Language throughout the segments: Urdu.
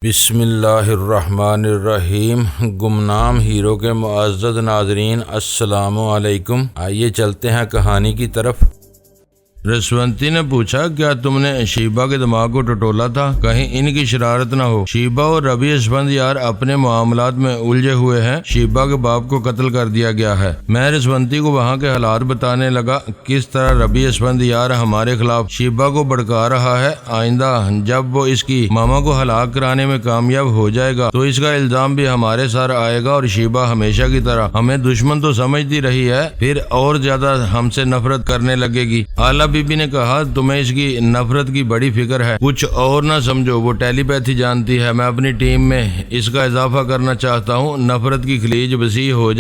بسم اللہ الرحمن الرحیم۔ گمنام ہیرو کے معزز ناظرین، السلام علیکم۔ آئیے چلتے ہیں کہانی کی طرف۔ رسونتی نے پوچھا، کیا تم نے شیبہ کے دماغ کو ٹٹولا تھا؟ کہیں ان کی شرارت نہ ہو۔ شیبہ اور ربی اسفند یار اپنے معاملات میں الجھے ہوئے ہیں۔ شیبہ کے باپ کو قتل کر دیا گیا ہے۔ میں رسونتی کو وہاں کے حالات بتانے لگا، کس طرح ربی اسفند یار ہمارے خلاف شیبہ کو بھڑکا رہا ہے۔ آئندہ جب وہ اس کی ماما کو ہلاک کرانے میں کامیاب ہو جائے گا تو اس کا الزام بھی ہمارے سر آئے گا، اور شیبہ ہمیشہ کی طرح ہمیں دشمن تو سمجھتی رہی ہے، پھر اور زیادہ ہم سے نفرت کرنے لگے گی۔ اعلیٰ بی بی نے کہا، تمہیں اس کی نفرت کی بڑی فکر ہے، کچھ اور نہ سمجھو، وہ ٹیلی پیتھی جانتی ہے۔ میں اپنی ٹیم میں اس کا اضافہ کرنا چاہتا ہوں۔ نفرت کی خلیج وسیع ہو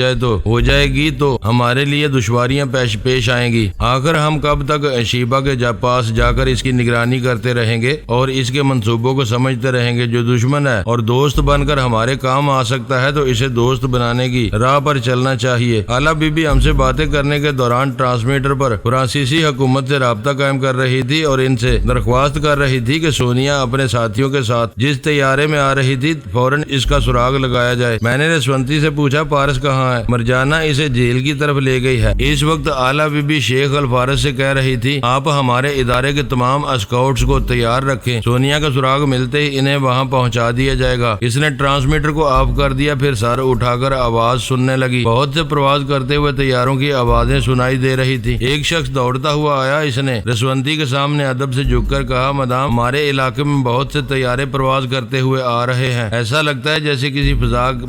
جائے گی تو ہمارے لیے دشواریاں پیش آئیں گی۔ آخر ہم کب تک شیبہ کے پاس جا کر اس کی نگرانی کرتے رہیں گے اور اس کے منصوبوں کو سمجھتے رہیں گے؟ جو دشمن ہے اور دوست بن کر ہمارے کام آ سکتا ہے تو اسے دوست بنانے کی راہ پر چلنا چاہیے۔ اعلیٰ بی بی ہم سے باتیں کرنے کے دوران ٹرانسمیٹر پر فرانسیسی حکومت سے رابطہ قائم کر رہی تھی اور ان سے درخواست کر رہی تھی کہ سونیا اپنے ساتھیوں کے ساتھ جس طیارے میں آ رہی تھی فوراً اس کا سراغ لگایا جائے۔ میں نے رسونتی سے پوچھا، پارس کہاں ہے؟ مرجانہ اسے جیل کی طرف لے گئی ہے۔ اس وقت اعلیٰ بی بی شیخ الفارس سے کہہ رہی تھی، آپ ہمارے ادارے کے تمام اسکاؤٹس کو تیار رکھیں، سونیا کا سراغ ملتے ہی انہیں وہاں پہنچا دیا جائے گا۔ اس نے ٹرانسمیٹر کو آف کر دیا، پھر سر اٹھا کر آواز سننے لگی۔ بہت سے پرواز کرتے ہوئے طیاروں کی آوازیں سنائی دے رہی تھی۔ ایک شخص دوڑتا ہوا آیا، اس نے رسونتی کے سامنے ادب سے جھک کر کہا، مدام، ہمارے علاقے میں بہت سے طیارے پرواز کرتے ہوئے آ رہے ہیں، ایسا لگتا ہے جیسے کسی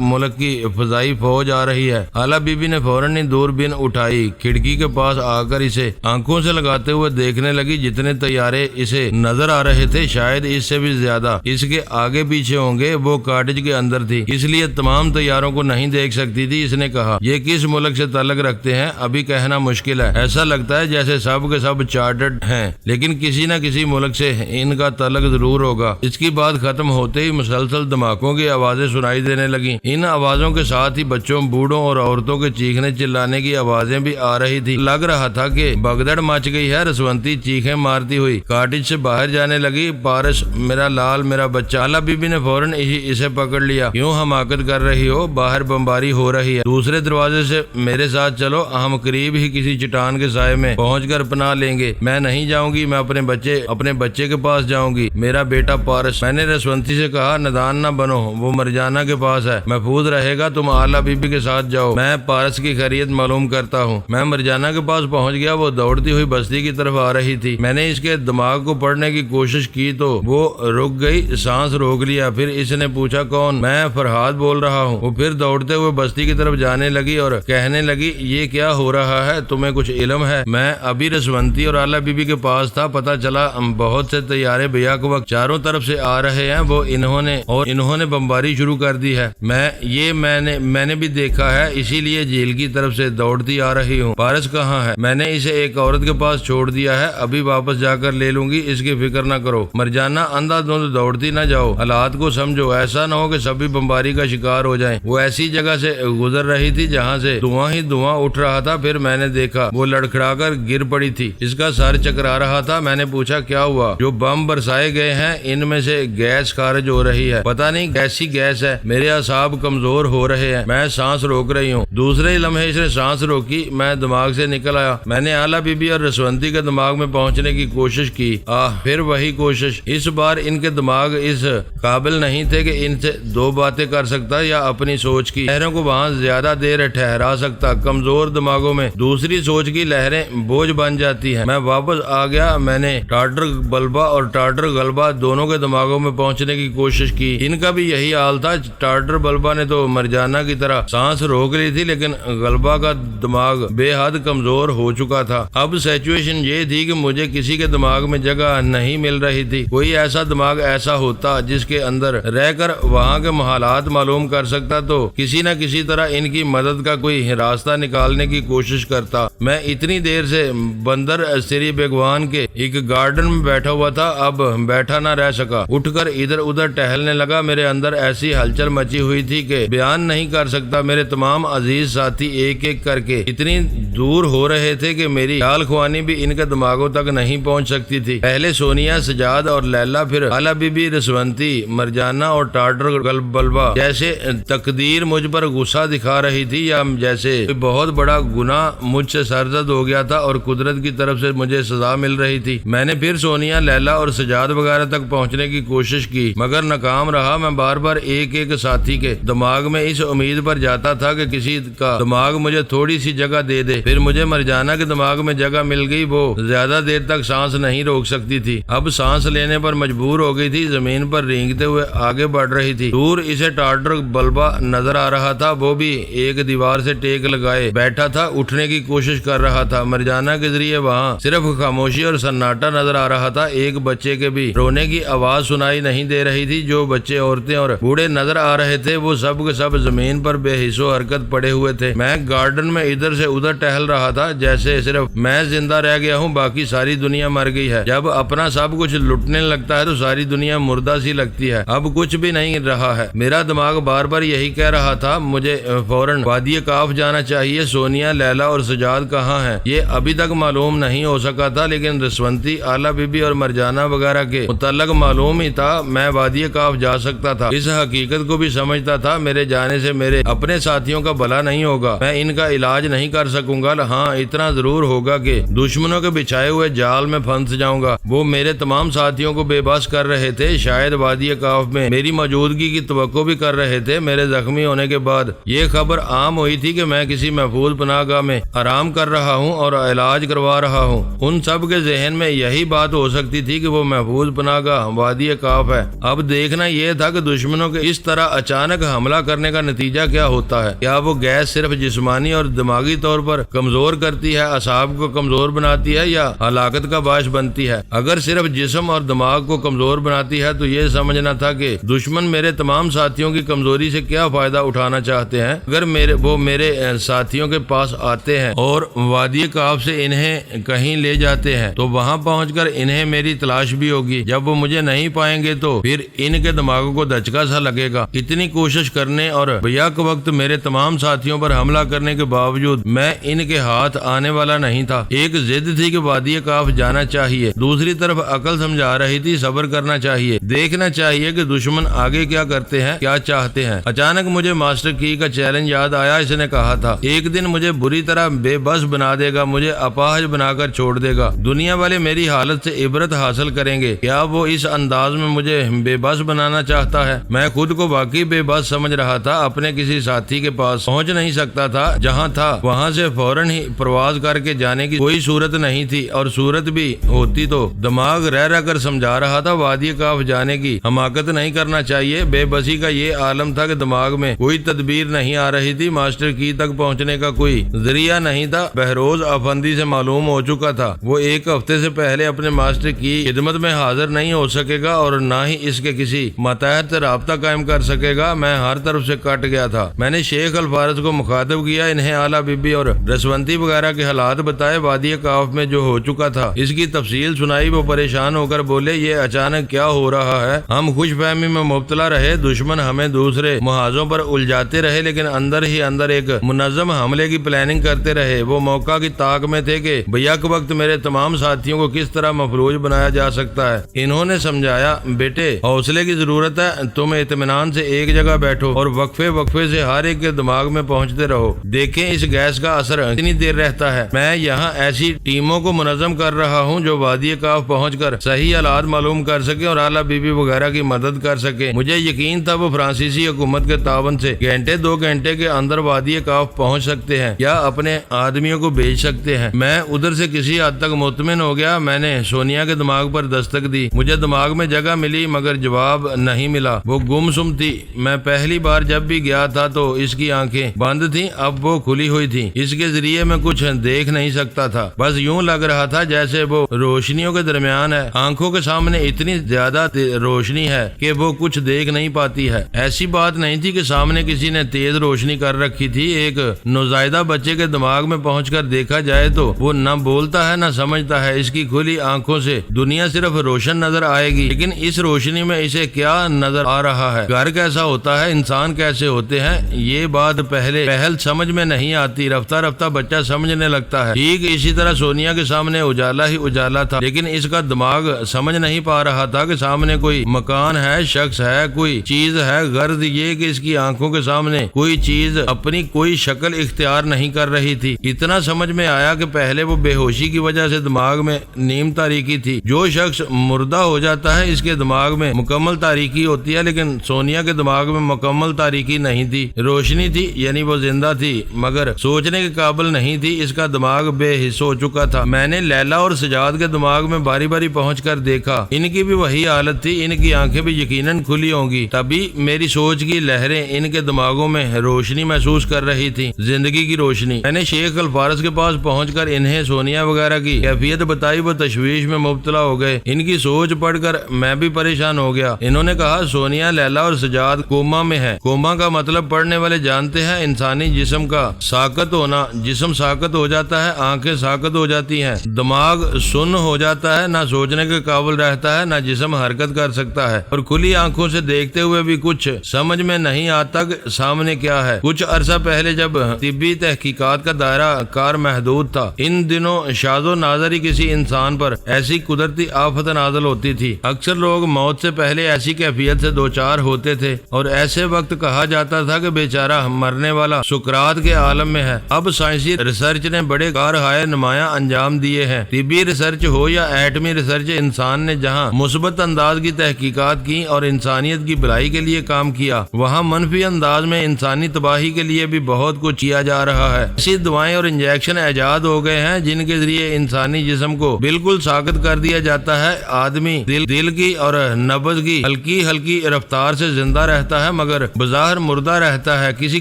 ملک کی فضائی فوج آ رہی ہے۔ اعلیٰ بی بی نے فوراً ہی دوربین اٹھائی، کھڑکی کے پاس آ کر اسے آنکھوں سے لگاتے ہوئے دیکھنے لگی۔ جتنے طیارے اسے نظر آ رہے تھے شاید اس سے بھی زیادہ اس کے آگے پیچھے ہوں گے۔ وہ کاٹیج کے اندر تھی، اس لیے تمام طیاروں کو نہیں دیکھ سکتی تھی۔ اس نے کہا، یہ کس ملک سے تعلق رکھتے ہیں ابھی کہنا مشکل ہے، ایسا لگتا ہے جیسے سب کے سب چارٹرڈ ہیں، لیکن کسی نہ کسی ملک سے ان کا تعلق ضرور ہوگا۔ اس کی بات ختم ہوتے ہی مسلسل دھماکوں کی آوازیں سنائی دینے لگیں۔ ان آوازوں کے ساتھ ہی بچوں، بوڑھوں اور عورتوں کے چیخنے چلانے کی آوازیں بھی آ رہی تھی۔ لگ رہا تھا کہ بگدڑ مچ گئی ہے۔ رسونتی چیخیں مارتی ہوئی کاٹیج سے باہر جانے لگی۔ پارس، میرا لال، میرا بچہ۔ اعلیٰ بی بی نے فوراً اسے پکڑ لیا۔ کیوں حماقت کر رہی ہو؟ باہر بمباری ہو رہی ہے، دوسرے دروازے سے میرے ساتھ چلو، ہم قریب ہی کسی چٹان کے سائے میں پہنچ کر پناہ لیں گے۔ میں نہیں جاؤں گی، میں اپنے بچے کے پاس جاؤں گی، میرا بیٹا پارس۔ میں نے رسونتی سے کہا، نادان نہ بنو، وہ مرجانہ کے پاس ہے، محفوظ رہے گا، تم اعلیٰ بی بی کے ساتھ جاؤ، میں پارس کی خیریت معلوم کرتا ہوں۔ میں مرجانہ کے پاس پہنچ گیا، وہ دوڑتی ہوئی بستی کی طرف آ رہی تھی۔ میں نے اس کے دماغ کو پڑھنے کی کوشش کی تو وہ رک گئی، سانس روک لیا۔ پھر اس نے پوچھا، کون؟ میں فرحاد بول رہا ہوں۔ وہ پھر دوڑتے ہوئے بستی کی طرف جانے لگی اور کہنے لگی، یہ کیا ہو رہا ہے؟ تمہیں کچھ علم ہے؟ میں ابھی رسونتی اور اعلیٰ بی بی کے پاس تھا، پتہ چلا بہت سے طیارے بیک وقت چاروں طرف سے آ رہے ہیں، وہ انہوں نے بمباری شروع کر دی ہے۔ میں نے بھی دیکھا ہے، اسی لیے جیل کی طرف سے دوڑتی آ رہی ہوں۔ پارس کہاں ہے؟ میں نے اسے ایک عورت کے پاس چھوڑ دیا ہے، ابھی واپس جا کر لے لوں گی، اس کی فکر نہ کرو۔ مرجانہ، اندھا دھند دوڑتی نہ جاؤ، حالات کو سمجھو، ایسا نہ ہو کہ سبھی بمباری کا شکار ہو جائیں۔ وہ ایسی جگہ سے گزر رہی تھی جہاں سے دھواں ہی دھواں اٹھ رہا تھا، پھر میں نے دیکھا وہ لڑکھڑا کر گر پڑی تھی، اس کا سر چکرا رہا تھا۔ میں نے پوچھا، کیا ہوا؟ جو بم برسائے گئے ہیں ان میں سے گیس خارج ہو رہی ہے، پتہ نہیں کیسی گیس ہے، میرے اعصاب کمزور ہو رہے ہیں، میں سانس روک رہی ہوں۔ دوسرے ہی لمحے اس نے سانس روکی، میں دماغ سے نکل آیا۔ میں نے اعلیٰ بی بی اور رسونتی کے دماغ میں پہنچنے کی کوشش کی، پھر وہی کوشش۔ اس بار ان کے دماغ اس قابل نہیں تھے کہ ان سے دو باتیں کر سکتا یا اپنی سوچ کی لہروں کو وہاں زیادہ دیر ٹھہرا سکتا۔ کمزور دماغوں میں دوسری سوچ کی لہریں بوجھ بن جاتی ہیں۔ میں واپس آ گیا، میں نے ٹارٹر بلبا اور ٹارٹر غلبہ دونوں کے دماغوں میں پہنچنے کی کوشش کی۔ ان کا بھی یہی حال تھا۔ ٹارٹر بلبا نے تو مرجانہ کی طرح سانس روک لی تھی، لیکن غلبہ کا دماغ بے حد کمزور ہو چکا تھا۔ اب سچویشن یہ تھی کہ مجھے کسی کے دماغ میں جگہ نہیں مل رہی تھی۔ کوئی ایسا دماغ ایسا ہوتا جس کے اندر رہ کر وہاں کے حالات معلوم کر سکتا تو کسی نہ کسی طرح ان کی مدد کا کوئی راستہ نکالنے کی کوشش کرتا۔ میں اتنی دیر سے بندر سری بیگوان کے ایک گارڈن میں بیٹھا ہوا تھا، اب بیٹھا نہ رہ سکا، اٹھ کر ادھر ادھر ٹہلنے لگا۔ میرے اندر ایسی ہلچل مچی ہوئی تھی کہ بیان نہیں کر سکتا۔ میرے تمام عزیز ساتھی ایک ایک کر کے اتنی دور ہو رہے تھے کہ میری خیال خوانی بھی ان کے دماغوں تک نہیں پہنچ سکتی تھی۔ پہلے سونیا، سجاد اور لیلا، پھر اعلیٰ بی بی، رسونتی، مرجانہ اور ٹاٹر بلبا۔ جیسے تقدیر مجھ پر غصہ دکھا رہی تھی یا جیسے بہت بڑا گناہ مجھ سے سرزد ہو گیا تھا اور قدرت کی طرف سے مجھے سزا مل رہی تھی۔ میں نے پھر سونیا، لیلا اور سجاد وغیرہ تک پہنچنے کی کوشش کی مگر ناکام رہا۔ میں بار بار ایک ایک ساتھی کے دماغ میں اس امید پر جاتا تھا کہ کسی کا دماغ مجھے تھوڑی سی جگہ دے دے۔ پھر مجھے مرجانہ کے دماغ میں جگہ مل گئی، وہ زیادہ دیر تک سانس نہیں روک سکتی تھی، اب سانس لینے پر مجبور ہو گئی تھی، زمین پر رینگتے ہوئے آگے بڑھ رہی تھی۔ دور اسے ٹاٹر بلبا نظر آ رہا تھا، وہ بھی ایک دیوار سے ٹیک لگائے بیٹھا تھا، اٹھنے کی کوشش کر رہا تھا۔ مرجانہ کے ذریعے وہاں صرف خاموشی اور سناٹا نظر آ رہا تھا، ایک بچے کے بھی رونے کی آواز سنائی نہیں دے رہی تھی۔ جو بچے، عورتیں اور بوڑھے نظر آ رہے تھے وہ سب کے سب زمین پر بے حس و حرکت پڑے ہوئے تھے۔ میں گارڈن میں ادھر سے ادھر ٹہل رہا تھا جیسے صرف میں زندہ رہ گیا ہوں، باقی ساری دنیا مر گئی ہے۔ جب اپنا سب کچھ لٹنے لگتا ہے تو ساری دنیا مردہ سی لگتی ہے، اب کچھ بھی نہیں رہا ہے۔ میرا دماغ بار بار یہی کہہ رہا تھا مجھے فوراً وادی کاف جانا چاہیے۔ سونیا، لیلا اور سجاد کہاں ہیں یہ ابھی تک معلوم نہیں ہو سکا تھا، لیکن رسونتی، اعلیٰ بی بی اور مرجانہ وغیرہ کے متعلق معلوم ہی تھا میں وادی کاف جا سکتا تھا۔ اس حقیقت کو بھی سمجھتا تھا میرے جانے سے میرے اپنے ساتھیوں کا بھلا نہیں ہوگا، میں ان کا علاج نہیں کر سکوں گا، ہاں اتنا ضرور ہوگا کہ دشمنوں کے بچھائے ہوئے جال میں پھنس جاؤں گا۔ وہ میرے تمام ساتھیوں کو بے بس کر رہے تھے، شاید وادی کاف میں میری موجودگی کی توقع بھی کر رہے تھے۔ میرے زخمی ہونے کے بعد یہ خبر عام ہوئی تھی کہ میں کسی محفوظ پناہ گاہ میں آرام کر رہا ہوں اور علاج کروا رہا ہوں۔ ان سب کے ذہن میں یہی بات ہو سکتی تھی کہ وہ محفوظ پناہ گاہ وادی کاف ہے۔ اب دیکھنا یہ تھا کہ دشمنوں کے اس طرح اچانک حملہ کرنے کا نتیجہ کیا ہوتا ہے۔ کیا وہ گیس صرف جسمانی اور دماغی طور پر کمزور کرتی ہے، اعصاب کو کمزور بناتی ہے یا ہلاکت کا باعث بنتی ہے؟ اگر صرف جسم اور دماغ کو کمزور بناتی ہے تو یہ سمجھنا تھا کہ دشمن میرے تمام ساتھیوں کی کمزوری سے کیا فائدہ اٹھانا چاہتے ہیں۔ اگر وہ میرے ساتھیوں کے پاس آتے ہیں اور وادی کاف سے انہیں کہیں لے جاتے ہیں تو وہاں پہنچ کر انہیں میری تلاش بھی ہوگی۔ جب وہ مجھے نہیں پائیں گے تو پھر ان کے دماغوں کو دھچکا سا لگے گا۔ اتنی کوشش کرنے اور بیک وقت میرے تمام ساتھیوں پر حملہ کرنے کے باوجود میں ان کے ہاتھ آنے والا نہیں تھا۔ ایک ضد تھی کہ وادی کاف جانا چاہیے، دوسری طرف عقل سمجھا رہی تھی صبر کرنا چاہیے، دیکھنا چاہیے کہ دشمن آگے کیا کرتے ہیں، کیا چاہتے ہیں۔ اچانک مجھے ماسٹر کی کا چیلنج یاد آیا۔ اس نے کہا تھا ایک دن مجھے بری طرح بے بس بنا دے گا، مجھے اپاہج بنا کر چھوڑ دے گا، دنیا والے میری حالت سے عبرت حاصل کریں گے۔ کیا وہ اس انداز میں مجھے بے بس بنانا چاہتا ہے؟ میں خود کو واقعی بے بس سمجھ رہا تھا، اپنے کسی ساتھی کے پاس پہنچ نہیں سکتا تھا، جہاں تھا وہاں سے فوراً ہی پرواز کر کے جانے کی کوئی صورت نہیں تھی، اور صورت بھی ہوتی تو دماغ رہ رہ کر سمجھا رہا تھا وادی کاف جانے کی حماقت نہیں کرنا چاہیے۔ بے بسی کا یہ عالم تھا کہ دماغ میں کوئی تدبیر نہیں آ رہی تھی، ماسٹر کی تک پہنچنے کا کوئی ذریعہ نہیں تھا۔ بہروز افندی سے معلوم ہو چکا تھا وہ ایک ہفتے سے پہلے اپنے ماسٹر کی خدمت میں حاضر نہیں ہو سکے گا اور نہ ہی اس کے کسی ماتحت رابطہ قائم کر سکے گا۔ میں ہر طرف سے کٹ گیا تھا۔ میں نے شیخ الفارض کو مخاطب کیا، انہیں اعلیٰ بی بی اور رسونتی وغیرہ کے حالات بتائے، وادی کاف میں جو ہو چکا تھا اس کی تفصیل سنائی۔ وہ پریشان ہو کر بولے یہ اچانک کیا ہو رہا ہے؟ ہم خوش فہمی میں مبتلا رہے، دشمن ہمیں دوسرے محاذوں پر الجھاتے رہے، لیکن اندر ہی اندر ایک منظم حملے کی پلاننگ کرتے رہے۔ وہ موقع کی طاق میں تھے کہ بیک وقت میرے تمام ساتھیوں کو کس طرح مفلوج بنایا جا سکتا ہے۔ انہوں نے سمجھایا بیٹے حوصلے کی ضرورت ہے، تم اطمینان سے ایک جگہ بیٹھو اور وقفے سے ہر ایک کے دماغ میں پہنچتے رہو، دیکھیں اس گیس کا اثر کتنی دیر رہتا ہے۔ میں یہاں ایسی ٹیموں کو منظم کر رہا ہوں جو وادی کاف پہنچ کر صحیح حالات معلوم کر سکے اور اعلیٰ بی بی وغیرہ کی مدد کر سکے۔ مجھے یقین تھا وہ فرانسیسی حکومت کے تعاون سے گھنٹے 2 گھنٹے کے اندر وادی کاف پہنچ سکتے ہیں یا اپنے آدمیوں کو بھیج سکتے ہیں۔ میں ادھر سے کسی حد تک مطمئن ہو گیا۔ میں نے سونیا کے دماغ پر دستک دی، مجھے دماغ میں جگہ ملی مگر جواب نہیں ملا، وہ گمسم تھی۔ میں پہلی بار جب بھی گیا تھا تو اس کی آنکھیں بند تھیں، اب وہ کھلی ہوئی تھیں، اس کے ذریعے میں کچھ دیکھ نہیں سکتا تھا، بس یوں لگ رہا تھا جیسے وہ روشنیوں کے درمیان ہے، آنکھوں کے سامنے اتنی زیادہ روشنی ہے کہ وہ کچھ دیکھ نہیں پاتی ہے۔ ایسی بات نہیں تھی کہ سامنے کسی نے تیز روشنی کر رکھی تھی، ایک نوزائیدہ بچے کے دماغ میں پہنچ کر دیکھا جائے تو وہ نہ بول بولتا ہے نہ سمجھتا ہے، اس کی کھلی آنکھوں سے دنیا صرف روشن نظر آئے گی، لیکن اس روشنی میں اسے کیا نظر آ رہا ہے، گھر کیسا ہوتا ہے، انسان کیسے ہوتے ہیں، یہ بات پہل سمجھ میں نہیں آتی، رفتہ رفتہ بچہ سمجھنے لگتا ہے۔ ٹھیک اسی طرح سونیا کے سامنے اجالا ہی اجالا تھا، لیکن اس کا دماغ سمجھ نہیں پا رہا تھا کہ سامنے کوئی مکان ہے، شخص ہے، کوئی چیز ہے، غرض یہ کہ اس کی آنکھوں کے سامنے کوئی چیز اپنی کوئی شکل اختیار نہیں کر رہی تھی۔ اتنا سمجھ میں آیا کہ پہلے وہ بے ہوشی کی وجہ سے دماغ میں نیم تاریکی تھی، جو شخص مردہ ہو جاتا ہے اس کے دماغ میں مکمل تاریکی ہوتی ہے، لیکن سونیا کے دماغ میں مکمل تاریکی نہیں تھی، روشنی تھی، یعنی وہ زندہ تھی مگر سوچنے کے قابل نہیں تھی، اس کا دماغ بے حس ہو چکا تھا۔ میں نے لیلا اور سجاد کے دماغ میں باری باری پہنچ کر دیکھا، ان کی بھی وہی حالت تھی، ان کی آنکھیں بھی یقیناً کھلی ہوں گی، تبھی میری سوچ کی لہریں ان کے دماغوں میں روشنی محسوس کر رہی تھی، زندگی کی روشنی۔ میں نے شیخ الفارس کے پاس پہنچ کر انہیں سونیا وغیرہ کی کیفیت بتائی، وہ تشویش میں مبتلا ہو گئے، ان کی سوچ پڑھ کر میں بھی پریشان ہو گیا۔ انہوں نے کہا سونیا، لیلا اور سجاد کوما میں ہے۔ کوما کا مطلب پڑھنے والے جانتے ہیں، انسانی جسم کا ساکت ہونا، جسم ساکت ہو جاتا ہے، آنکھیں ساکت ہو جاتی ہیں، دماغ سن ہو جاتا ہے، نہ سوچنے کے قابل رہتا ہے، نہ جسم حرکت کر سکتا ہے، اور کھلی آنکھوں سے دیکھتے ہوئے بھی کچھ سمجھ میں نہیں آتا کہ سامنے کیا ہے۔ کچھ عرصہ پہلے جب طبی تحقیقات کا دائرہ کار محدود تھا، ان دنوں شاذ و نادر ہی کسی انسان پر ایسی قدرتی آفت نازل ہوتی تھی۔ اکثر لوگ موت سے پہلے ایسی کیفیت سے دوچار ہوتے تھے اور ایسے وقت کہا جاتا تھا کہ بیچارہ مرنے والا سکرات کے عالم میں ہے۔ اب سائنسی ریسرچ نے بڑے کارہائے نمایاں انجام دیے ہیں، طبی ریسرچ ہو یا ایٹمی ریسرچ، انسان نے جہاں مثبت انداز کی تحقیقات کی اور انسانیت کی بھلائی کے لیے کام کیا، وہاں منفی انداز میں انسانی تباہی کے لیے بھی بہت کچھ کیا جا رہا ہے۔ ایسی دوائیں اور انجیکشن ایجاد ہو گئے ہیں جن کے ذریعے انسانی جسم کو بالکل ساکت کر دیا جاتا ہے، آدمی دل کی اور نبض کی ہلکی ہلکی رفتار سے زندہ رہتا ہے مگر بظاہر مردہ رہتا ہے، کسی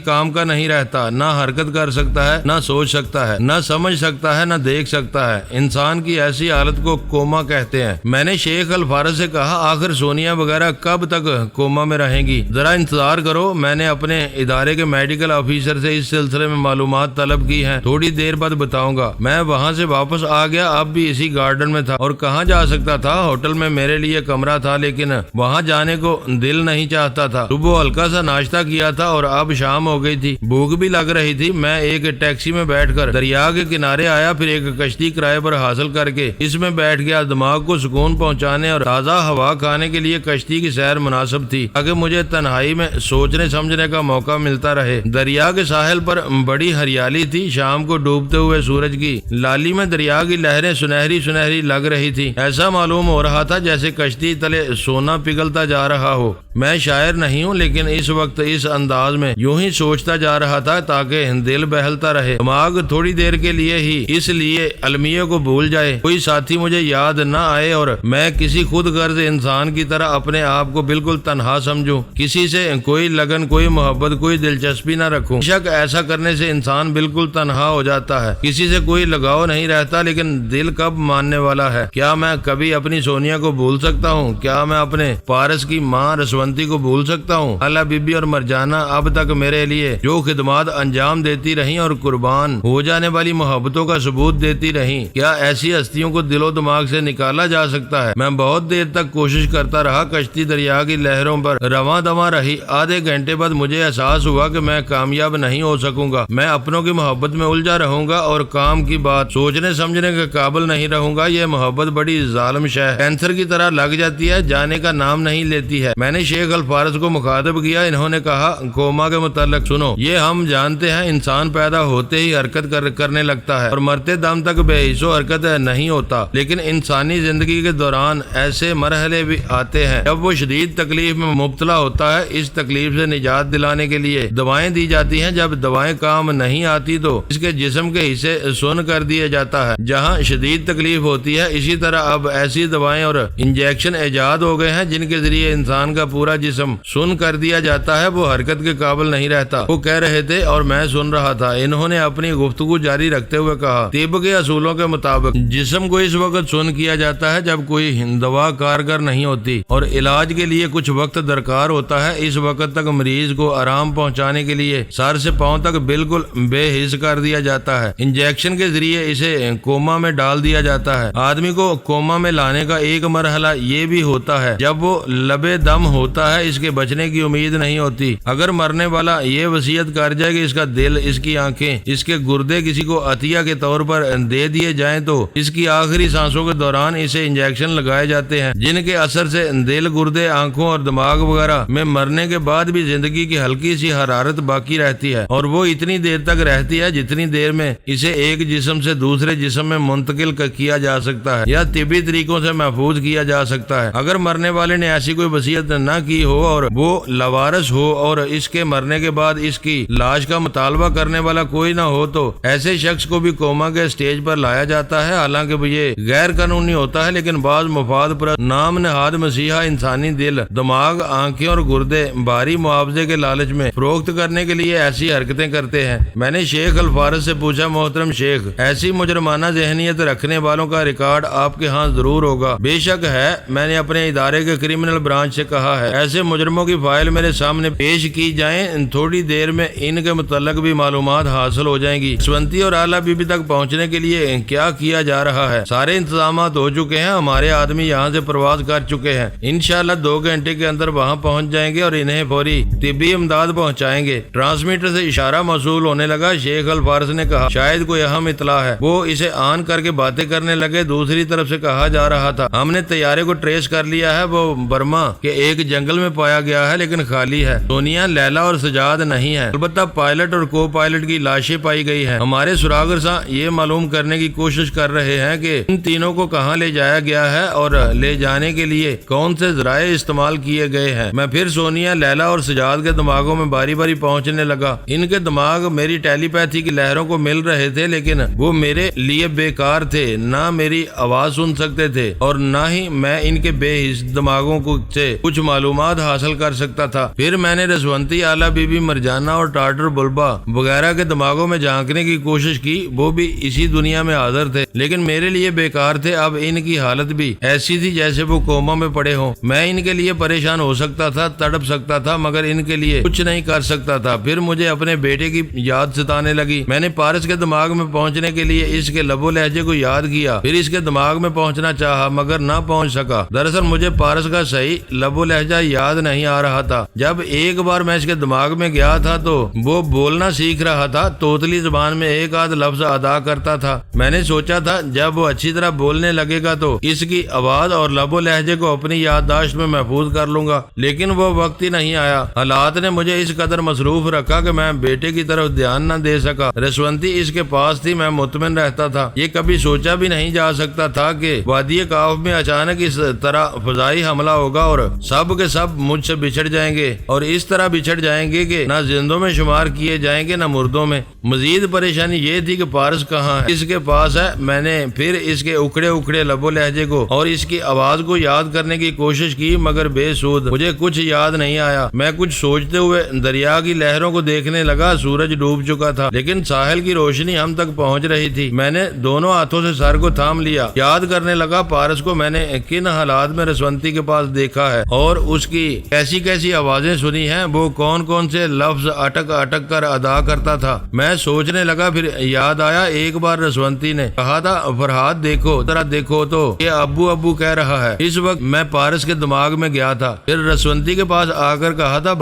کام کا نہیں رہتا، نہ حرکت کر سکتا ہے، نہ سوچ سکتا ہے، نہ سمجھ سکتا ہے، نہ دیکھ سکتا ہے۔ انسان کی ایسی حالت کو کوما کہتے ہیں۔ میں نے شیخ الفارس سے کہا آخر سونیا وغیرہ کب تک کوما میں رہیں گی؟ ذرا انتظار کرو، میں نے اپنے ادارے کے میڈیکل آفیسر سے اس سلسلے میں معلومات طلب کی ہیں، تھوڑی دیر بعد بتاؤں گا۔ میں وہاں سے واپس آ گیا، اب بھی اسی گارڈن میں تھا، اور کہاں جا سکتا تھا؟ ہوٹل میں میرے لیے کمرہ تھا لیکن وہاں جانے کو دل نہیں چاہتا تھا۔ صبح ہلکا سا ناشتہ کیا تھا اور اب شام ہو گئی تھی، بھوک بھی لگ رہی تھی۔ میں ایک ٹیکسی میں بیٹھ کر دریا کے کنارے آیا، پھر ایک کشتی کرائے پر حاصل کر کے اس میں بیٹھ گیا۔ دماغ کو سکون پہنچانے اور تازہ ہوا کھانے کے لیے کشتی کی سیر مناسب تھی تاکہ مجھے تنہائی میں سوچنے سمجھنے کا موقع ملتا رہے۔ دریا کے ساحل پر بڑی ہریالی تھی، شام کو ڈوبتے ہوئے سورج کی لالی میں دریا کی لہریں سنہری سنہری لگ رہی تھی، ایسا معلوم ہو رہا تھا جیسے کشتی تلے سونا پگھلتا جا رہا ہو۔ میں شاعر نہیں ہوں لیکن اس وقت اس انداز میں یوں ہی سوچتا جا رہا تھا تاکہ دل بہلتا رہے، دماغ تھوڑی دیر کے لیے ہی اس لیے المیہ کو بھول جائے، کوئی ساتھی مجھے یاد نہ آئے اور میں کسی خود غرض انسان کی طرح اپنے آپ کو بالکل تنہا سمجھوں، کسی سے کوئی لگن، کوئی محبت، کوئی دلچسپی نہ رکھوں۔ بے شک ایسا کرنے سے انسان بالکل تنہا ہو جاتا ہے، کسی سے کوئی لگاؤ نہیں رہتا، لیکن دل کب ماننے والا ہے؟ کیا میں کبھی اپنی سونیا کو بھول سکتا ہوں؟ کیا میں اپنے پارس کی ماں رسونتی کو بھول سکتا ہوں؟ اللہ بی بی اور مرجانہ اب تک میرے لیے جو خدمات انجام دیتی رہیں اور قربان ہو جانے والی محبتوں کا ثبوت دیتی رہیں، کیا ایسی ہستیوں کو دل و دماغ سے نکالا جا سکتا ہے؟ میں بہت دیر تک کوشش کرتا رہا، کشتی دریا کی لہروں پر رواں دواں رہی۔ آدھے گھنٹے بعد مجھے احساس ہوا کہ میں کامیاب نہیں ہو سکوں گا، میں اپنوں کی محبت میں الجھا رہوں گا اور کام کی بات سوچنے سمجھنے کے قابل نہیں رہوں گا۔ یہ محبت بڑی ظالم شے ہے، کینسر کی طرح لگ جاتی ہے، جانے کا نام نہیں لیتی ہے۔ میں نے شیخ الفارس کو مخاطب کیا، انہوں نے کہا کوما کے متعلق سنو، یہ ہم جانتے ہیں انسان پیدا ہوتے ہی حرکت کرنے لگتا ہے اور مرتے دم تک بے حس و حرکت نہیں ہوتا، لیکن انسانی زندگی کے دوران ایسے مرحلے بھی آتے ہیں جب وہ شدید تکلیف میں مبتلا ہوتا ہے۔ اس تکلیف سے نجات دلانے کے لیے دوائیں دی جاتی ہیں، جب دوائیں کام نہیں آتی تو اس کے جسم کے حصے سن کر دیا جاتا ہے۔ جہاں شدید تکلیف ہوتی ہے اسی طرح اب ایسی دوائیں اور انجیکشن ایجاد ہو گئے ہیں جن کے ذریعے انسان کا پورا پورا جسم سن کر دیا جاتا ہے وہ حرکت کے قابل نہیں رہتا۔ وہ کہہ رہے تھے اور میں سن رہا تھا۔ انہوں نے اپنی گفتگو جاری رکھتے ہوئے کہا، طب کے اصولوں کے مطابق جسم کو اس وقت سن کیا جاتا ہے جب کوئی دوا کارگر نہیں ہوتی اور علاج کے لیے کچھ وقت درکار ہوتا ہے۔ اس وقت تک مریض کو آرام پہنچانے کے لیے سر سے پاؤں تک بالکل بے حس کر دیا جاتا ہے۔ انجیکشن کے ذریعے اسے کوما میں ڈال دیا جاتا ہے۔ آدمی کو کوما میں لانے کا ایک مرحلہ یہ بھی ہوتا ہے جب وہ لبے دم ہوتا ہے، اس کے بچنے کی امید نہیں ہوتی۔ اگر مرنے والا یہ وصیت کر جائے کہ اس کا دل، اس کی آنکھیں، اس کے گردے کسی کو عطیہ کے طور پر دے دیے جائیں تو اس کی آخری سانسوں کے دوران اسے انجیکشن لگائے جاتے ہیں، جن کے اثر سے دل، گردے، آنکھوں اور دماغ وغیرہ میں مرنے کے بعد بھی زندگی کی ہلکی سی حرارت باقی رہتی ہے، اور وہ اتنی دیر تک رہتی ہے جتنی دیر میں اسے ایک جسم سے دوسرے جسم میں منتقل کیا جا سکتا ہے یا طبی طریقوں سے محفوظ کیا جا سکتا ہے۔ اگر مرنے والے نے ایسی کوئی وصیت نہ کی ہو اور وہ لاوارث ہو اور اس کے مرنے کے بعد اس کی لاش کا مطالبہ کرنے والا کوئی نہ ہو تو ایسے شخص کو بھی کوما کے سٹیج پر لایا جاتا ہے۔ حالانکہ یہ غیر قانونی ہوتا ہے، لیکن بعض مفاد پرست نام نہاد مسیحا انسانی دل، دماغ، آنکھیں اور گردے بھاری معاوضے کے لالچ میں فروخت کرنے کے لیے ایسی حرکتیں کرتے ہیں۔ میں نے شیخ الفارس سے پوچھا، محترم شیخ، ایسی مجرمانہ ذہنیت رکھنے والوں کا ریکارڈ آپ کے ہاں ضرور ہوگا؟ بے شک ہے، میں نے اپنے ادارے کے کرمنل برانچ سے کہا ہے ایسے مجرموں کی فائل میرے سامنے پیش کی جائیں، تھوڑی دیر میں ان کے متعلق بھی معلومات حاصل ہو جائیں گی۔ جسونتی اور اعلیٰ بی بی تک پہنچنے کے لیے کیا کیا جا رہا ہے؟ سارے انتظامات ہو چکے ہیں، ہمارے آدمی یہاں سے پرواز کر چکے ہیں، انشاءاللہ 2 گھنٹے کے اندر وہاں پہنچ جائیں گے اور انہیں فوری طبی امداد پہنچائیں گے۔ ٹرانسمیٹر سے اشارہ موصول ہونے لگا۔ شیخ الفارس نے کہا، شاید کوئی اہم اطلاع ہے۔ وہ اسے آن کر کے باتیں کرنے لگے۔ دوسری طرف سے کہا جا رہا تھا، ہم نے طیارے کو ٹریس کر لیا ہے، وہ برما کے ایک جنگل میں پایا گیا ہے لیکن خالی ہے۔ سونیا، لیلا اور سجاد نہیں ہے، البتہ پائلٹ اور کو پائلٹ کی لاشیں پائی گئی ہیں۔ ہمارے سراغرساں یہ معلوم کرنے کی کوشش کر رہے ہیں کہ ان تینوں کو کہاں لے جایا گیا ہے اور لے جانے کے لیے کون سے ذرائع استعمال کیے گئے ہیں۔ میں پھر سونیا، لیلا اور سجاد کے دماغوں میں باری باری پہنچنے لگا۔ ان کے دماغ میری ٹیلی پیتھی کی لہروں کو مل رہے تھے، لیکن وہ میرے لیے بیکار تھے، نہ میری آواز سن سکتے تھے اور نہ ہی میں ان کے بے حس دماغوں سے کچھ معلومات حاصل کر سکتا تھا۔ پھر میں نے رسونتی، اعلیٰ بی بی مرجانہ اور ٹاٹر بلبا وغیرہ کے دماغوں میں جھانکنے کی کوشش کی، وہ بھی اسی دنیا میں حاضر تھے لیکن میرے لیے بیکار تھے۔ اب ان کی حالت بھی ایسی تھی جیسے وہ کوما میں پڑے ہوں۔ میں ان کے لیے پریشان ہو سکتا تھا، تڑپ سکتا تھا، مگر ان کے لیے کچھ نہیں کر سکتا تھا۔ پھر مجھے اپنے بیٹے کی یاد ستانے لگی۔ میں نے پارس کے دماغ میں پہنچنے کے لیے اس کے لب و لہجے کو یاد کیا، پھر اس کے دماغ میں پہنچنا چاہا مگر نہ پہنچ سکا۔ دراصل مجھے پارس کا صحیح لب و لہجہ یاد نہیں آ رہا تھا۔ جب ایک بار میں اس کے دماغ میں گیا تھا تو وہ بولنا سیکھ رہا تھا، توتلی زبان میں ایک آدھ لفظ ادا کرتا تھا۔ میں نے سوچا تھا جب وہ اچھی طرح بولنے لگے گا تو اس کی آواز اور لب و لہجے کو اپنی یادداشت میں محفوظ کر لوں گا، لیکن وہ وقت ہی نہیں آیا۔ حالات نے مجھے اس قدر مصروف رکھا کہ میں بیٹے کی طرف دھیان نہ دے سکا۔ رسونتی اس کے پاس تھی، میں مطمئن رہتا تھا۔ یہ کبھی سوچا بھی نہیں جا سکتا تھا کہ وادی کاف میں اچانک اس طرح فضائی حملہ ہوگا اور سب کے سب مجھ سے بچھڑ جائیں گے، اور اس طرح بچھڑ جائیں گے کہ نہ زندوں میں شمار کیے جائیں گے نہ مردوں میں۔ مزید پریشانی یہ تھی کہ پارس کہاں ہے؟ اس کے پاس ہے۔ میں نے پھر اس کے اکھڑے اکھڑے لب و لہجے کو اور اس کی آواز کو یاد کرنے کی کوشش کی مگر بے سود، مجھے کچھ یاد نہیں آیا۔ میں کچھ سوچتے ہوئے دریا کی لہروں کو دیکھنے لگا۔ سورج ڈوب چکا تھا لیکن ساحل کی روشنی ہم تک پہنچ رہی تھی۔ میں نے دونوں ہاتھوں سے سر کو تھام لیا، یاد کرنے لگا پارس کو میں نے کن حالات میں رسونتی کے پاس دیکھا ہے اور اس کی کیسی کیسی آوازیں سنی ہیں، وہ کون کون سے لفظ اٹک اٹک کر ادا کرتا تھا۔ میں سوچنے لگا، پھر یاد آیا ایک بار رسونتی نے کہا تھا، فرحاد دیکھو ذرا دیکھو تو یہ ابو ابو کہہ رہا ہے۔ اس وقت میں پارس کے دماغ میں گیا تھا۔ پھر رسونتی کے پاس آ کر کہا تھا،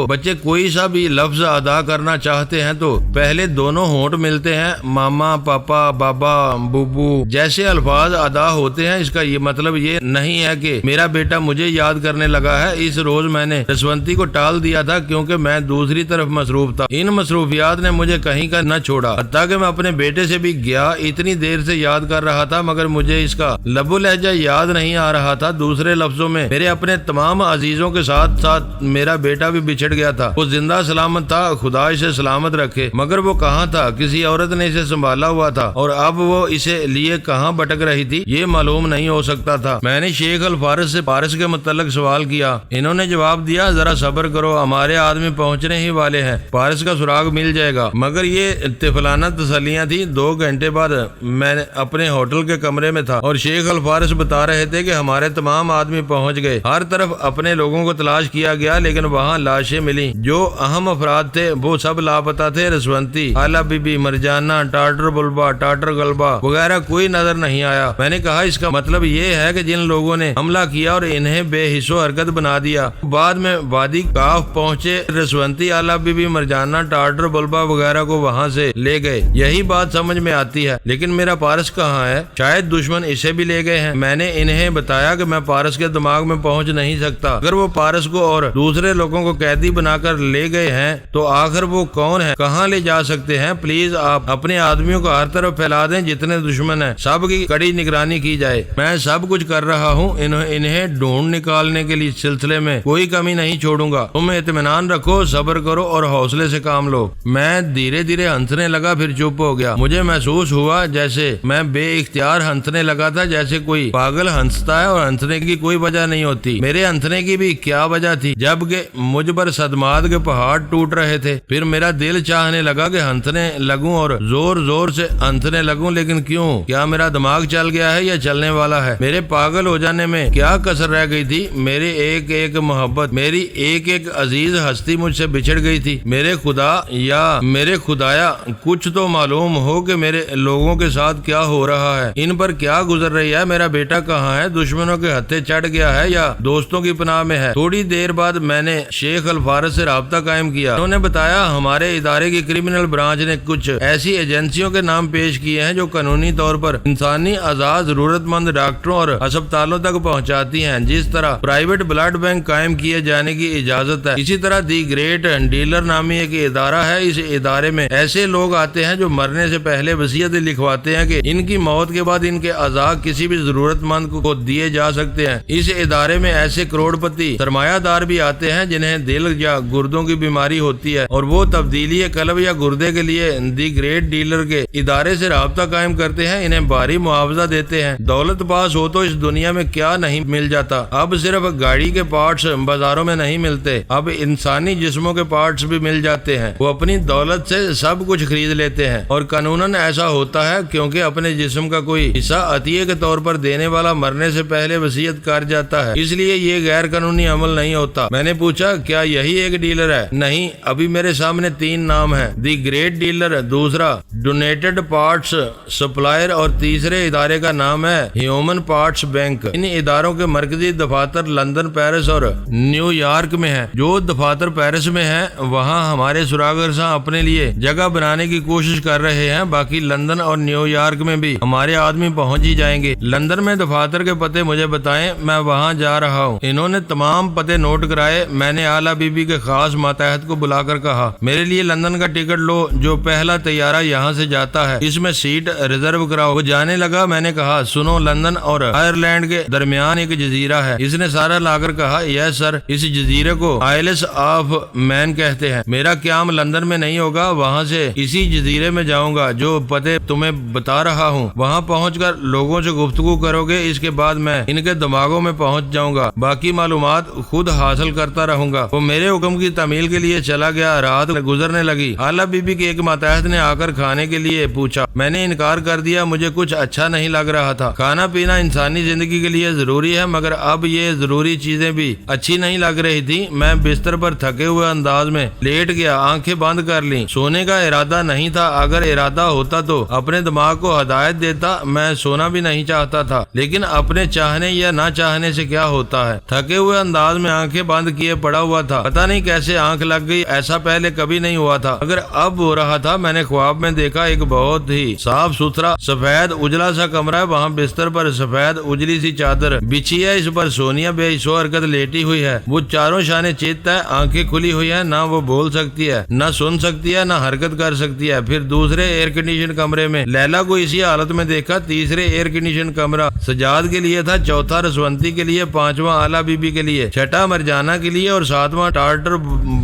بچے کوئی سا بھی لفظ ادا کرنا چاہتے ہیں تو پہلے دونوں ہونٹ ملتے ہیں، ماما، پاپا، بابا، بوبو جیسے الفاظ ادا ہوتے ہیں۔ اس کا یہ مطلب یہ نہیں ہے کہ میرا بیٹا مجھے یاد کرنے لگا ہے۔ اس روز میں نے رسونتی کو ٹال دیا تھا کیونکہ میں دوسری طرف مصروف تھا۔ ان مصروفیات نے مجھے کہیں کا نہ چھوڑا، حتیٰ کہ میں اپنے بیٹے سے بھی گیا، اتنی دیر سے یاد کر رہا تھا مگر مجھے اس کا لب و لہجہ یاد نہیں آ رہا تھا۔ دوسرے لفظوں میں میرے اپنے تمام عزیزوں کے ساتھ ساتھ میرا بیٹا بھی بچھڑ گیا تھا۔ وہ زندہ سلامت تھا، خدا اسے سلامت رکھے، مگر وہ کہاں تھا؟ کسی عورت نے اسے سنبھالا ہوا تھا اور اب وہ اسے لیے کہاں بھٹک رہی تھی یہ معلوم نہیں ہو سکتا تھا۔ میں نے شیخ الفارس سے پارس کے متعلق سوال کیا؟ انہوں نے جواب دیا ذرا صبر کرو، ہمارے آدمی پہنچنے ہی والے ہیں، پارس کا سراغ مل جائے گا۔ مگر یہ طفلانہ تسلیاں تھی۔ 2 گھنٹے بعد میں اپنے ہوٹل کے کمرے میں تھا اور شیخ الفارس بتا رہے تھے کہ ہمارے تمام آدمی پہنچ گئے۔ ہر طرف اپنے لوگوں کو تلاش کیا گیا لیکن وہاں لاشیں ملی۔ جو اہم افراد تھے وہ سب لاپتہ تھے۔ رسونتی، آلا بی بی، مرجانہ، ٹاٹر بلبا، ٹاٹر غلبہ وغیرہ کوئی نظر نہیں آیا۔ میں نے کہا اس کا مطلب یہ ہے کہ جن لوگوں نے حملہ کیا اور انہیں بے حس و حرکت بنا دیا، بعد میں وادی کاف پہنچے، رسونتی، آلا بی بی، مرجانہ، ٹاٹر بلبا وغیرہ کو وہاں سے لے گئے۔ یہی بات سمجھ میں آتی ہے، لیکن میرا پارس کہاں ہے؟ شاید دشمن اسے بھی لے گئے ہیں۔ میں نے انہیں بتایا کہ میں پارس کے دماغ میں پہنچ نہیں سکتا۔ اگر وہ پارس کو اور دوسرے لوگوں کو قیدی بنا کر لے گئے ہیں تو آخر وہ کون ہے، کہاں لے جا سکتے ہیں؟ پلیز آپ اپنے آدمیوں کو ہر طرف پھیلا دیں، جتنے دشمن ہیں سب کی کڑی نگرانی کی جائے۔ میں سب کچھ کر رہا ہوں، انہیں ڈھونڈ نکالنے کے لیے سلسلے میں کوئی کمی نہیں چھوڑوں گا۔ تم اطمینان رکھو، صبر کرو اور حوصلے سے کام لو۔ میں دھیرے دھیرے ہنسنے لگا، پھر چپ ہو گیا۔ مجھے محسوس ہوا جیسے میں بے اختیار ہنسنے لگا تھا، جیسے کوئی پاگل ہنستا ہے اور ہنسنے کی کوئی وجہ نہیں ہوتی۔ میرے ہنسنے کی بھی کیا وجہ تھی جبکہ مجھ پر صدمات کے پہاڑ ٹوٹ رہے تھے؟ پھر میرا دل چاہنے لگا کہ ہنسنے لگوں اور زور زور سے ہنسنے لگوں، لیکن کیوں؟ کیا میرا دماغ چل گیا ہے یا چلنے والا ہے؟ میرے پاگل ہو جانے میں کیا کسر رہ گئی تھی؟ میرے ایک ایک محبت، میری ایک ایک عزیز ہستی مجھ سے بچھڑ گئی تھی۔ میرے خدا یا میرے خدایا، کچھ تو معلوم ہو کہ میرے لوگوں کے ساتھ کیا ہو رہا ہے، ان پر کیا گزر رہی ہے۔ میرا بیٹا کہاں ہے؟ دشمنوں کے ہتھے چڑھ گیا ہے یا دوستوں کی پناہ میں ہے؟ تھوڑی دیر بعد میں نے شیخ الفارس سے رابطہ قائم کیا۔ انہوں نے بتایا ہمارے ادارے کی کرمنل برانچ نے کچھ ایسی ایجنسیوں کے نام پیش کیے ہیں جو قانونی طور پر انسانی اعضاء ضرورت مند ڈاکٹروں اور ہسپتالوں تک پہنچاتی ہیں۔ جس طرح پرائیویٹ بلڈ بینک قائم کیے جانے کی اجازت ہے، اسی طرح دی گریٹ ڈیلر نامی ایک ادارہ ہے۔ اس ادارے میں ایسے لوگ آتے ہیں جو مرنے سے پہلے وصیت لکھواتے ہیں کہ ان کی موت کے بعد ان کے اعضاء کسی بھی ضرورت مند کو دیے جا سکتے ہیں۔ اس ادارے میں ایسے کروڑ پتی سرمایہ دار بھی آتے ہیں جنہیں دل یا گردوں کی بیماری ہوتی ہے اور وہ تبدیلی قلب یا گردے کے لیے دی گریٹ ڈیلر کے ادارے سے رابطہ قائم کرتے ہیں، انہیں بھاری معاوضہ دیتے ہیں۔ دولت پاس ہو تو اس دنیا میں کیا نہیں مل جاتا۔ اب صرف گاڑی کے پارٹس بازاروں میں نہیں ملتے، اب انسانی جسموں کے پارٹس بھی مل جاتے ہیں۔ وہ اپنی دولت سے سب کچھ خرید لیتے ہیں اور قانوناً ایسا ہوتا ہے کیونکہ اپنے جسم کا کوئی حصہ عطیے کے طور پر دینے والا مرنے سے پہلے وصیت کر جاتا ہے، اس لیے یہ غیر قانونی عمل نہیں ہوتا۔ میں نے پوچھا کیا یہی ایک ڈیلر ہے؟ نہیں، ابھی میرے سامنے 3 نام ہیں، دی گریٹ ڈیلر، دوسرا ڈونیٹڈ پارٹس سپلائر اور تیسرے ادارے کا نام ہے ہیومن پارٹس بینک۔ ان اداروں کے مرکزی دفاتر لندن، پیرس اور نیو یارک میں ہیں۔ جو دفاتر پیرس میں ہیں وہاں ہمارے سراغرساں اپنے لیے جگہ بنانے کی کوشش کر رہے ہیں، باقی لندن اور نیو یارک میں بھی ہمارے آدمی پہنچ ہی جائیں گے۔ لندن میں دفاتر کے پتے مجھے بتائیں، میں وہاں جا رہا ہوں۔ انہوں نے تمام پتے نوٹ کرائے۔ میں نے آلا بی بی کے خاص ماتحت کو بلا کر کہا میرے لیے لندن کا ٹکٹ لو، جو پہلا طیارہ یہاں سے جاتا ہے اس میں سیٹ ریزرو کراؤ۔ وہ جانے لگا۔ میں نے کہا سنو، لندن اور آئرلینڈ کے درمیان ایک جزیرہ ہے۔ اس نے سارا لا کر کہا یس سر، اس جزیرے کو آئلس آف مین کہتے ہیں۔ میرا قیام لندن میں نہیں ہوگا، وہاں سے اسی جزیرے میں جاؤں گا جو پتے تمہیں بتا رہا ہوں۔ وہاں پہنچ کر لوگوں سے گفتگو کرو گے، اس کے بعد میں ان کے دماغوں میں پہنچ جاؤں گا، باقی معلومات خود حاصل کرتا رہوں گا۔ وہ میرے حکم کی تعمیل کے لیے چلا گیا۔ رات گزرنے لگی۔ آلا بی بی کے ایک ماتحت نے آ کر کھانے کے لیے پوچھا، میں نے انکار کر دیا، مجھے کچھ اچھا نہیں لگ رہا تھا۔ کھانا پینا انسانی زندگی کے لیے ضروری ہے، مگر اب یہ ضروری چیزیں بھی اچھی نہیں لگ رہی تھی۔ میں بستر پر تھکے ہوئے انداز میں لیٹ گیا، آنکھیں بند کر لیں۔ سونے کا ارادہ نہیں تھا، اگر ارادہ ہوتا تو اپنے دماغ کو ہدایت دیتا۔ میں سونا بھی نہیں چاہتا تھا، لیکن اپنے چاہنے یا نہ چاہنے سے کیا ہوتا ہے۔ تھکے ہوئے انداز میں آنکھیں بند کیے پڑا ہوا تھا، پتہ نہیں کیسے آنکھ لگ گئی، ایسا پہلے کبھی نہیں ہوا تھا مگر اب ہو رہا تھا۔ میں نے خواب میں دیکھا ایک بہت ہی صاف ستھرا سفید اجلا سا کمرہ ہے، وہاں بستر پر سفید اجلی سی چادر بچھی ہے، اس پر سونیا بے حس و حرکت لیٹی ہوئی ہے۔ وہ چاروں شانے چیت ہے، آنکھیں کھلی ہوئی ہیں، نہ وہ بول سکتی ہے، نہ سن سکتی ہے، نہ حرکت کر سکتی ہے۔ پھر دوسرے ایئر کنڈیشن کمرے میں لیلا کو اسی حالت میں دیکھا۔ تیسرے ایئر کنڈیشن کمرہ سجاد کے لیے تھا، چوتھا رسونتی کے لیے، پانچواں آلا بی بی کے لیے، چھٹا مرجانہ کے لیے اور ساتواں ٹارٹر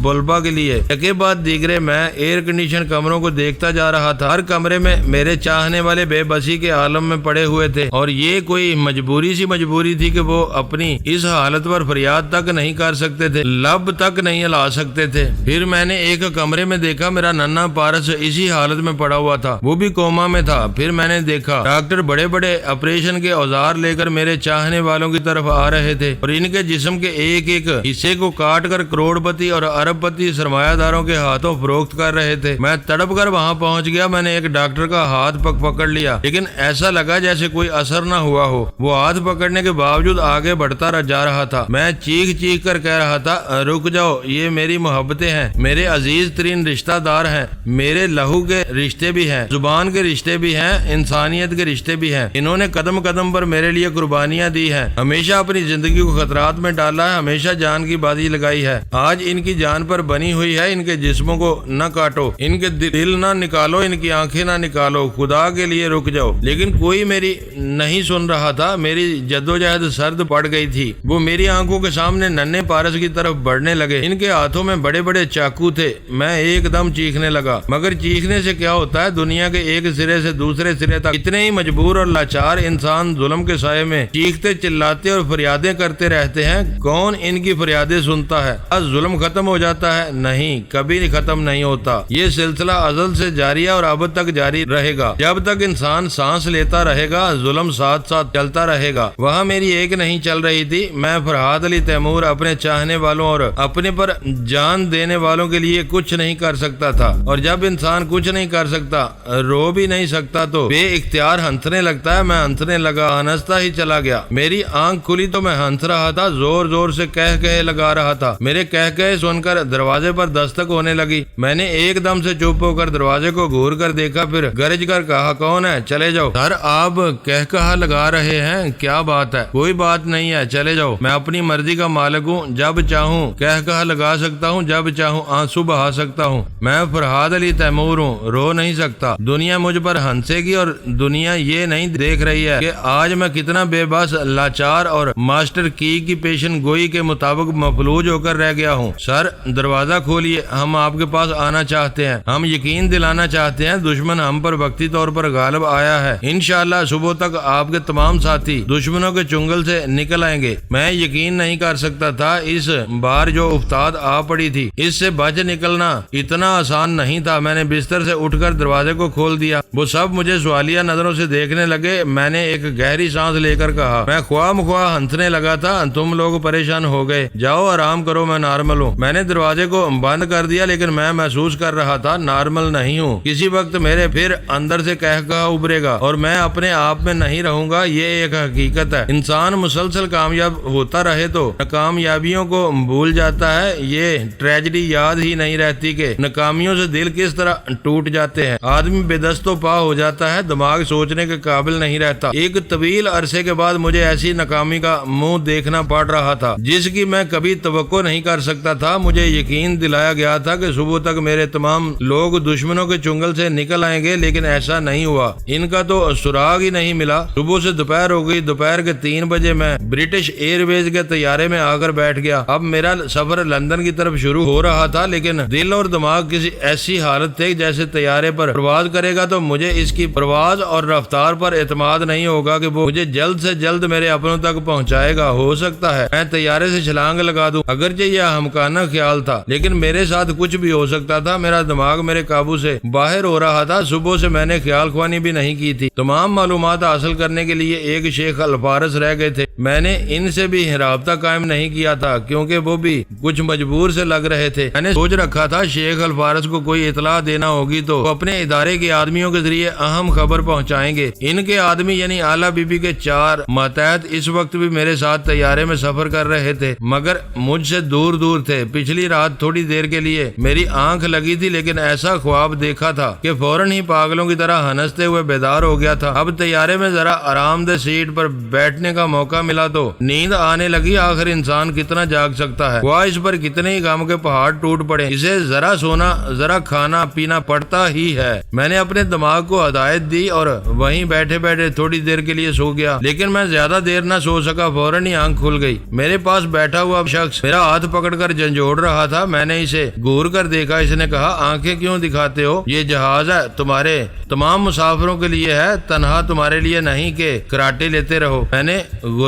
بلبا کے لیے۔ کے بعد دیگرے میں ایئر کنڈیشن کمروں کو دیکھتا جا رہا تھا۔ ہر کمرے میں میرے چاہنے والے بے بسی کے عالم میں پڑے ہوئے تھے اور یہ کوئی مجبوری تھی کہ وہ اپنی اس حالت حالت پر فریاد تک نہیں کر سکتے تھے، لب تک نہیں ہلا سکتے تھے۔ پھر میں نے ایک کمرے میں دیکھا میرا ننھا پارس اسی حالت میں پڑا ہوا تھا، وہ بھی کوما میں تھا۔ پھر میں نے دیکھا ڈاکٹر بڑے بڑے آپریشن کے اوزار لے کر میرے چاہنے والوں کی طرف آ رہے تھے اور ان کے جسم کے ایک ایک حصے کو کاٹ کر کروڑ پتی اور ارب پتی سرمایہ داروں کے ہاتھوں فروخت کر رہے تھے۔ میں تڑپ کر وہاں پہنچ گیا۔ میں نے ایک ڈاکٹر کا ہاتھ پکڑ لیا، لیکن ایسا لگا جیسے کوئی اثر نہ ہوا ہو۔ وہ ہاتھ پکڑنے کے باوجود آگے بڑھتا جا رہا تھا۔ میں چیخ چیخ کر کہہ رہا تھا، رک جاؤ، یہ میری محبتیں ہیں، میرے عزیز ترین رشتہ دار ہیں، میرے لہو کے رشتے بھی ہیں، زبان کے رشتے بھی ہیں، انسانیت کے رشتے بھی ہیں۔ انہوں نے قدم قدم پر میرے لیے قربانیاں دی ہیں، ہمیشہ اپنی زندگی کو خطرات میں ڈالا ہے، ہمیشہ جان کی بازی لگائی ہے۔ آج ان کی جان پر بنی ہوئی ہے، ان کے جسموں کو نہ کاٹو، ان کے دل نہ نکالو، ان کی آنکھیں نہ نکالو، خدا کے لیے رک جاؤ۔ لیکن کوئی میری نہیں سن رہا تھا۔ میری جدوجہد سرد پڑ گئی تھی۔ وہ میری آنکھوں کے سامنے ننھے پارس کی طرف بڑھنے لگے۔ ان کے ہاتھوں میں بڑے بڑے چاقو تھے۔ میں ایک دم چیخنے لگا، مگر چیخنے سے کیا ہوتا ہے؟ دنیا کے ایک سرے سے دوسرے سرے تک اتنے ہی مجبور اور لاچار انسان ظلم کے سائے میں چیختے چلاتے اور فریادیں کرتے رہتے ہیں۔ کون ان کی فریادیں سنتا ہے؟ آج ظلم ختم ہو جاتا ہے؟ نہیں، کبھی ختم نہیں ہوتا۔ یہ سلسلہ ازل سے جاری ہے اور اب تک جاری رہے گا۔ جب تک انسان سانس لیتا رہے گا، ظلم ساتھ ساتھ چلتا رہے گا۔ وہاں میری ایک نہیں چل رہی تھی۔ میں فرحاد علی تیمور اپنے چاہنے والوں اور اپنے پر جان دینے والوں کے لیے کچھ نہیں کر سکتا تھا، اور جب انسان کچھ نہیں کر سکتا، رو بھی نہیں سکتا، تو بے اختیار ہنسنے لگتا ہے۔ میں ہنسنے لگا، ہنستا ہی چلا گیا۔ میری آنکھ کھلی تو میں ہنس رہا تھا، زور زور سے کہے لگا رہا تھا۔ میرے کہے سن کر دروازے پر دستک ہونے لگی۔ میں نے ایک دم سے چپ ہو کر دروازے کو گھور کر دیکھا، پھر گرج کر کہا، کون ہے؟ چلے جاؤ۔ سر، آپ کہا لگا رہے ہیں، کیا بات ہے؟ کوئی بات نہیں ہے، چلے جاؤ۔ میں اپنی مرضی کا مالک ہوں، جب چاہوں کہا لگا سکتا ہوں، جب چاہوں آنسو بہا سکتا ہوں۔ میں فرحاد علی تیمور ہوں، رو نہیں سکتا۔ دنیا مجھ پر ہنسے گی، اور دنیا یہ نہیں دیکھ رہی ہے کہ آج میں کتنا بے بس، لاچار اور ماسٹر کی پیشن گوئی کے مطابق مفلوج ہو کر رہ گیا ہوں۔ سر، دروازہ کھولیے، ہم آپ کے پاس آنا چاہتے ہیں، ہم یقین دلانا چاہتے ہیں دشمن ہم پر وقتی طور پر غالب آیا ہے۔ انشاءاللہ صبح تک آپ کے تمام ساتھی دشمنوں کے چنگل سے نکل آئیں گے۔ میں یقین نہیں کر سکتا تھا اس بار جو افتاد آ پڑی تھی، اس سے بچ نکلنا اتنا آسان نہیں تھا۔ میں نے بستر سے اٹھ کر دروازے کو کھول دیا۔ وہ سب مجھے سوالیہ نظروں سے دیکھنے لگے۔ میں نے ایک گہری سانس لے کر کہا، میں خواہ مخواہ ہنسنے لگا تھا، تم لوگ پریشان ہو گئے، جاؤ آرام کرو، میں نارمل ہوں۔ میں نے دروازے کو بند کر دیا، لیکن میں محسوس کر رہا تھا نارمل نہیں ہوں۔ کسی وقت میرے پھر اندر سے کہا ابھرے گا اور میں اپنے آپ میں نہیں رہوں گا۔ یہ ایک حقیقت ہے۔ انسان مسلسل کامیاب ہوتا رہے تو ناکامیابیوں کو بھول جاتا ہے۔ یہ ٹریجڈی یاد ہی نہیں رہتی کہ ناکامیوں سے دل کس طرح ٹوٹ جاتے ہیں۔ آدمی بے دست و پا ہو جاتا ہے، دماغ سوچنے کے قابل نہیں رہتا۔ ایک طویل عرصے کے بعد مجھے ایسی ناکامی کا منہ دیکھنا پڑ رہا تھا جس کی میں کبھی توقع نہیں کر سکتا تھا۔ مجھے یقین دلایا گیا تھا کہ صبح تک میرے تمام لوگ دشمنوں کے چنگل سے نکل آئیں گے، لیکن ایسا نہیں ہوا۔ ان کا تو سراغ ہی نہیں ملا۔ صبح سے دوپہر ہو گئی۔ دوپہر کے 3 بجے میں برٹش ایئر ویز کے طیارے میں آ کر بیٹھ گیا۔ اب میرا سفر لندن کی طرف شروع ہو رہا تھا، لیکن دل اور دماغ کسی ایسی حالت تھے جیسے طیارے پر پرواز کرے گا تو مجھے اس کی پرواز اور رفتار پر اعتماد نہیں ہوگا کہ وہ مجھے جلد سے جلد میرے اپنوں تک پہنچائے گا۔ ہو سکتا ہے میں طیارے سے چھلانگ لگا دوں، اگرچہ یہ ہمکانہ خیال تھا، لیکن میرے ساتھ کچھ بھی ہو سکتا تھا۔ میرا دماغ میرے قابو سے باہر ہو رہا تھا۔ صبح سے میں نے خیال خوانی بھی نہیں کی تھی۔ تمام معلومات حاصل کرنے کے لیے ایک شیخ الفارس رہ گئے تھے۔ میں نے ان سے بھی رابطہ قائم نہیں کیا تھا کیونکہ وہ بھی کچھ مجبور سے لگ رہے تھے۔ میں نے سوچ رکھا تھا شیخ الفارس کو کوئی اطلاع دینا ہوگی تو وہ اپنے ادارے کے آدمیوں کے ذریعے اہم خبر پہنچائیں گے۔ ان کے آدمی یعنی اعلیٰ بی بی کے 4 ماتحت اس وقت بھی میرے ساتھ طیارے میں سفر کر رہے تھے، مگر مجھ سے دور دور تھے۔ پچھلی رات تھوڑی دیر کے لیے میری آنکھ لگی تھی، لیکن ایسا خواب دیکھا تھا کہ فوراً ہی پاگلوں کی طرح ہنستے ہوئے بیدار ہو گیا تھا۔ اب طیارے میں ذرا آرام دہ سیٹ پر بیٹھنے کا موقع ملا تو نیند آنے لگی۔ آخر انسان کتنا جاگ سکتا ہے؟ وہ اس پر کتنے ہی غم کے پہاڑ ٹوٹ پڑے، اسے ذرا سونا ذرا کھانا پینا پڑتا ہی ہے۔ میں نے اپنے دماغ کو ہدایت دی اور وہیں بیٹھے بیٹھے تھوڑی دیر کے لیے سو گیا، لیکن میں زیادہ دیر نہ سو سکا۔ فوراً ہی آنکھ کھل گئی۔ میرے پاس بیٹھا ہوا شخص میرا ہاتھ پکڑ کر جھنجھوڑ رہا تھا۔ میں نے اسے گور کر دیکھا۔ اس نے کہا، آنکھیں کیوں دکھاتے ہو؟ یہ جہاز ہے، تمہارے تمام مسافروں کے لیے ہے، تنہا تمہارے لیے نہیں کہ کراٹے لیتے رہو۔ میں نے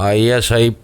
ISI